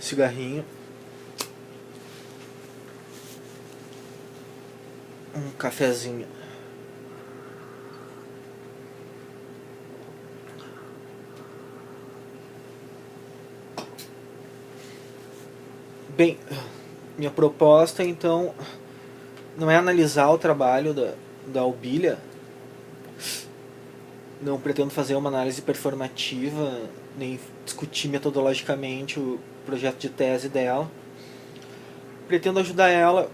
cigarrinho, um cafezinho. Bem, minha proposta então não é analisar o trabalho da Aubilia, não pretendo fazer uma análise performativa, nem discutir metodologicamente o projeto de tese dela. Pretendo ajudar ela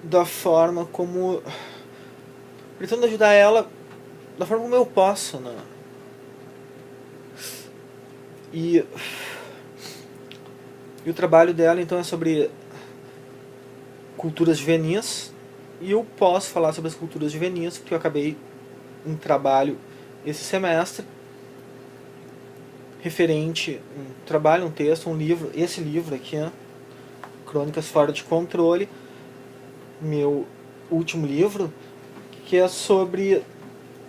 da forma como... Pretendo ajudar ela da forma como eu posso, né? E o trabalho dela então é sobre culturas juvenis, e eu posso falar sobre as culturas juvenis porque eu acabei um trabalho esse semestre referente, um trabalho, um texto, um livro, esse livro aqui, né? Crônicas Fora de Controle, meu último livro, que é sobre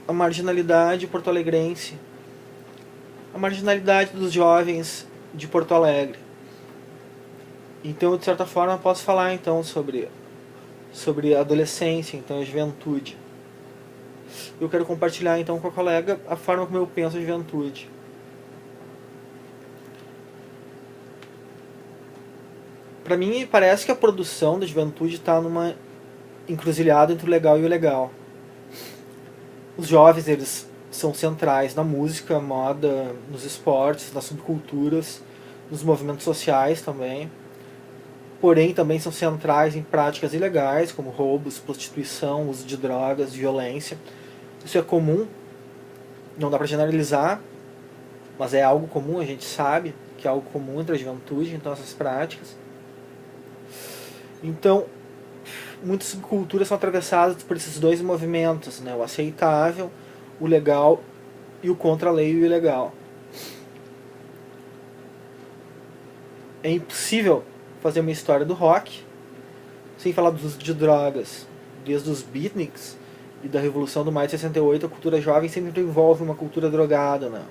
a marginalidade porto-alegrense, a marginalidade dos jovens de Porto Alegre. Então, de certa forma, eu posso falar então sobre a adolescência, então a juventude. Eu quero compartilhar então com a colega a forma como eu penso a juventude. Para mim, parece que a produção da juventude está numa encruzilhada entre o legal e o ilegal. Os jovens, eles são centrais na música, moda, nos esportes, nas subculturas, nos movimentos sociais também. Porém, também são centrais em práticas ilegais, como roubos, prostituição, uso de drogas, violência. Isso é comum, não dá para generalizar, mas é algo comum, a gente sabe que é algo comum entre a juventude, então essas práticas. Então, muitas subculturas são atravessadas por esses dois movimentos, né? O aceitável, o legal e o contra-lei e o ilegal. É impossível fazer uma história do rock sem falar do uso de drogas. Desde os beatniks e da Revolução do Maio de 68, a cultura jovem sempre envolve uma cultura drogada, né?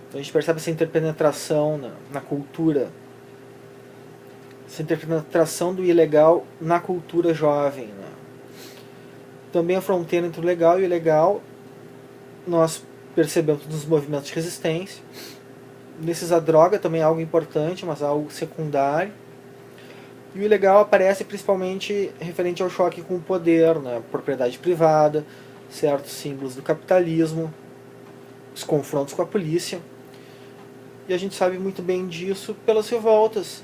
Então a gente percebe essa interpenetração na cultura, essa interpenetração do ilegal na cultura jovem, né? Também a fronteira entre o legal e o ilegal nós percebemos nos movimentos de resistência. Nesses a droga também é algo importante, mas algo secundário. E o ilegal aparece principalmente referente ao choque com o poder, né? Propriedade privada, certos símbolos do capitalismo, os confrontos com a polícia. E a gente sabe muito bem disso pelas revoltas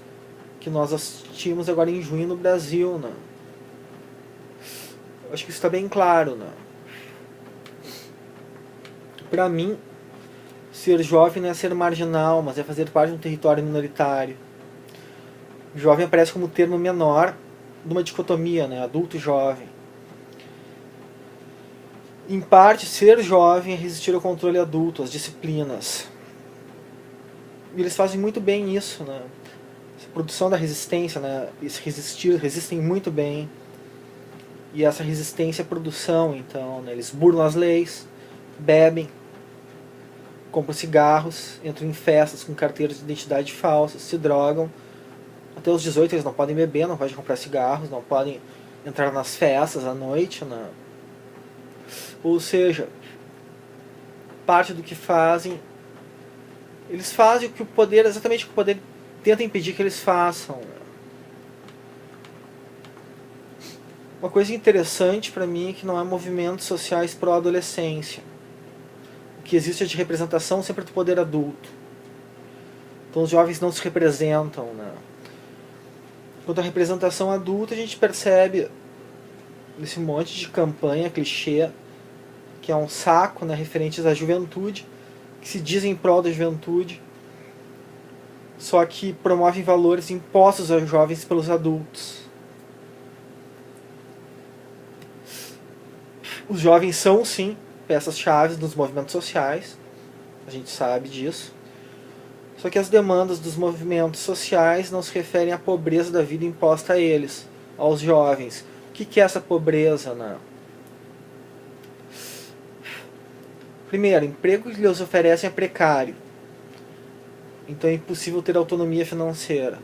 que nós assistimos agora em junho no Brasil, né? Acho que isso está bem claro, né? Para mim, ser jovem não é ser marginal, mas é fazer parte de um território minoritário. Jovem aparece como termo menor de uma dicotomia, né? Adulto e jovem. Em parte, ser jovem é resistir ao controle adulto, às disciplinas. E eles fazem muito bem isso, né? Essa produção da resistência, né? Esse resistir, resistem muito bem. E essa resistência é produção, então, né? Eles burlam as leis, bebem, compram cigarros, entram em festas com carteiras de identidade falsas, se drogam. Até os 18 eles não podem beber, não podem comprar cigarros, não podem entrar nas festas à noite, né? Ou seja, parte do que fazem, eles fazem o que o poder, exatamente o que o poder tenta impedir que eles façam. Uma coisa interessante para mim é que não há movimentos sociais pró-adolescência. O que existe é de representação sempre do poder adulto. Então os jovens não se representam, né? Quanto à representação adulta, a gente percebe esse monte de campanha, clichê, que é um saco, né, referentes à juventude, que se dizem em prol da juventude, só que promovem valores impostos aos jovens pelos adultos. Os jovens são, sim, peças-chave nos movimentos sociais, a gente sabe disso. Só que as demandas dos movimentos sociais não se referem à pobreza da vida imposta a eles, aos jovens. O que é essa pobreza, né? Primeiro, o emprego que lhes oferecem é precário. então é impossível ter autonomia financeira.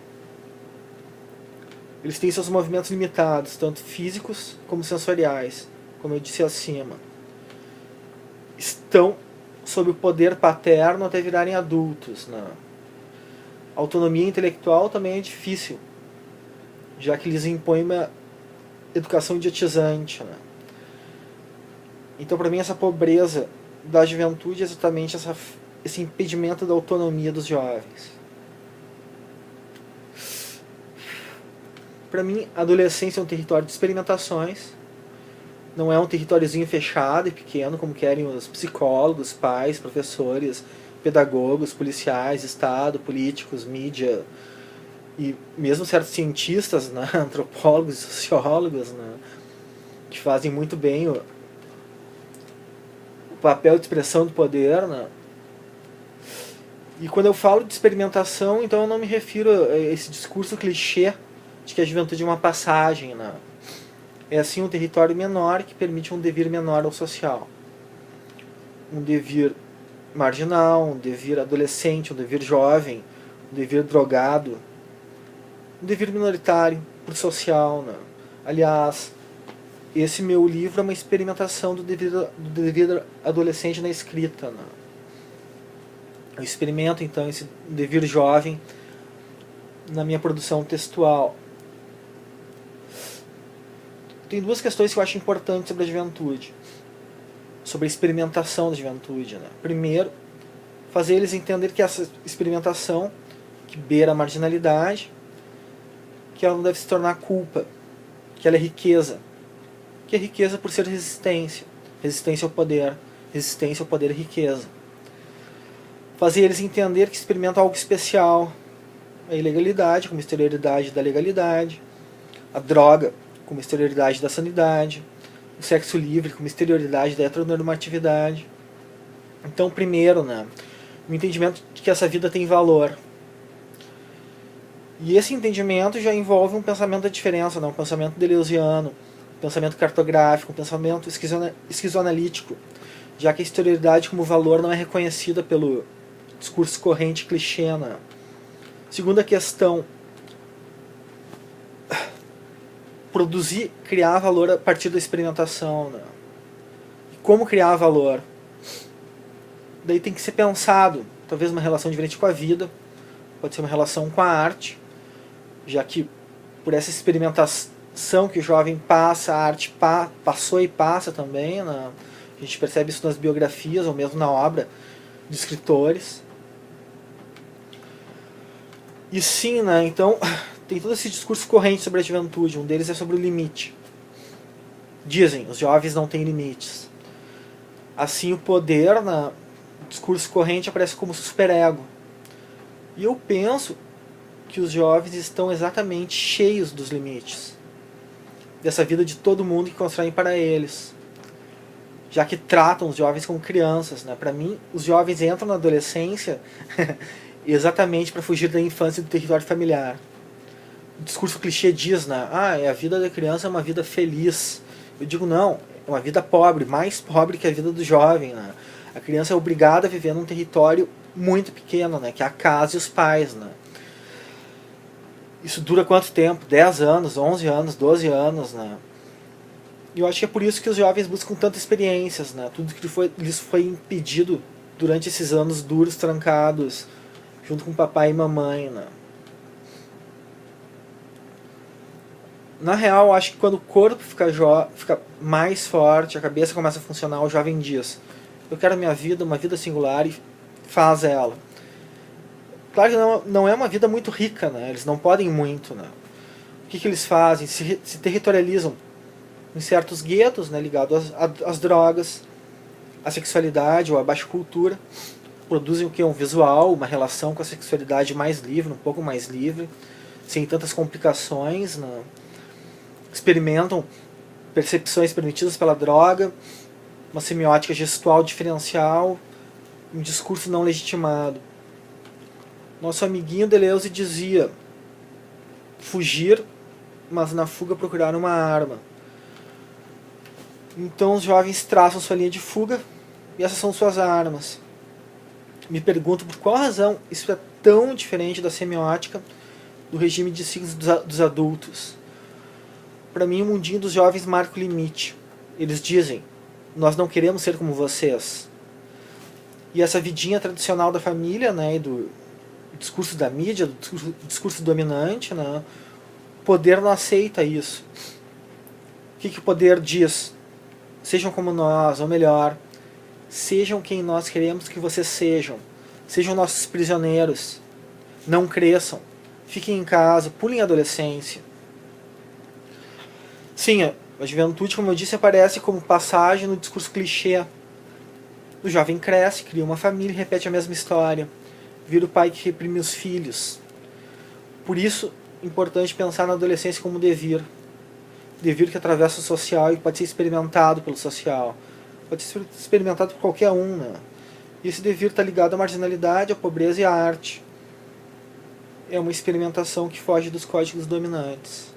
Eles têm seus movimentos limitados, tanto físicos como sensoriais, como eu disse acima. Estão sob o poder paterno até virarem adultos. Né? A autonomia intelectual também é difícil, já que lhes impõe uma educação idiotizante. Né? Então, para mim, essa pobreza da juventude é exatamente esse impedimento da autonomia dos jovens. Para mim, a adolescência é um território de experimentações, não é um territóriozinho fechado e pequeno, como querem os psicólogos, pais, professores, pedagogos, policiais, Estado, políticos, mídia e mesmo certos cientistas, né, antropólogos e sociólogos, né, que fazem muito bem o papel de expressão do poder. Né. E quando eu falo de experimentação, então eu não me refiro a esse discurso clichê de que a juventude é uma passagem. Né. É assim um território menor que permite um devir menor ao social. Um devir marginal, um devir adolescente, um devir jovem, um devir drogado, um devir minoritário, pro social. Né? Aliás, esse meu livro é uma experimentação do devir adolescente na escrita. Né? Eu experimento então esse devir jovem na minha produção textual. Tem duas questões que eu acho importantes sobre a juventude, sobre a experimentação da juventude. Né? Primeiro, fazer eles entender que essa experimentação, que beira a marginalidade, que ela não deve se tornar culpa, que ela é riqueza, que é riqueza por ser resistência, resistência ao poder e riqueza. Fazer eles entender que experimentam algo especial, a ilegalidade como exterioridade da legalidade, a droga como exterioridade da sanidade, o sexo livre como exterioridade da heteronormatividade. Então, primeiro, né, o entendimento de que essa vida tem valor. E esse entendimento já envolve um pensamento da diferença, né, um pensamento deleuziano, um pensamento cartográfico, um pensamento esquizoanalítico, já que a exterioridade como valor não é reconhecida pelo discurso corrente clichê. Né. Segunda questão, produzir, criar valor a partir da experimentação. Né? E como criar valor? Daí tem que ser pensado, talvez uma relação diferente com a vida, pode ser uma relação com a arte, já que por essa experimentação que o jovem passa, a arte passou e passa também. Né? A gente percebe isso nas biografias ou mesmo na obra de escritores. E sim, né, então tem todo esse discurso corrente sobre a juventude, um deles é sobre o limite. Dizem, os jovens não têm limites. Assim o poder, no discurso corrente, aparece como superego. E eu penso que os jovens estão exatamente cheios dos limites, dessa vida de todo mundo que constroem para eles, já que tratam os jovens como crianças. Né? Para mim, os jovens entram na adolescência exatamente para fugir da infância e do território familiar. O discurso clichê diz, né, a vida da criança é uma vida feliz. Eu digo, não, é uma vida pobre, mais pobre que a vida do jovem. Né? A criança é obrigada a viver num território muito pequeno, né, que é a casa e os pais. Né? Isso dura quanto tempo? 10 anos, 11 anos, 12 anos. Né? E eu acho que é por isso que os jovens buscam tantas experiências. Né? Tudo que lhes foi impedido durante esses anos duros, trancados, junto com papai e mamãe. Né? Na real, acho que quando o corpo fica mais forte, a cabeça começa a funcionar, o jovem diz, eu quero a minha vida, uma vida singular, e faz ela. Claro que não é uma vida muito rica, né? Eles não podem muito. Né? O que eles fazem? Se territorializam em certos guetos, né, ligados às drogas, à sexualidade ou à baixa cultura. Produzem o que? Um visual, uma relação com a sexualidade mais livre, um pouco mais livre, sem tantas complicações. Né? Experimentam percepções permitidas pela droga, uma semiótica gestual diferencial, um discurso não legitimado. Nosso amiguinho Deleuze dizia, fugir, mas na fuga procurar uma arma. Então os jovens traçam sua linha de fuga e essas são suas armas. Me pergunto por qual razão isso é tão diferente da semiótica do regime de ciclos dos adultos. Para mim, o mundinho dos jovens marca o limite. Eles dizem: nós não queremos ser como vocês. E essa vidinha tradicional da família, né, e do discurso da mídia, do discurso dominante, né, o poder não aceita isso. O que o poder diz? Sejam como nós, ou melhor, sejam quem nós queremos que vocês sejam. Sejam nossos prisioneiros. Não cresçam. Fiquem em casa, pulem a adolescência. Sim, a juventude, como eu disse, aparece como passagem no discurso clichê. O jovem cresce, cria uma família e repete a mesma história. Vira o pai que reprime os filhos. Por isso, é importante pensar na adolescência como um devir. Devir que atravessa o social e pode ser experimentado pelo social. Pode ser experimentado por qualquer um, né? E esse devir está ligado à marginalidade, à pobreza e à arte. É uma experimentação que foge dos códigos dominantes.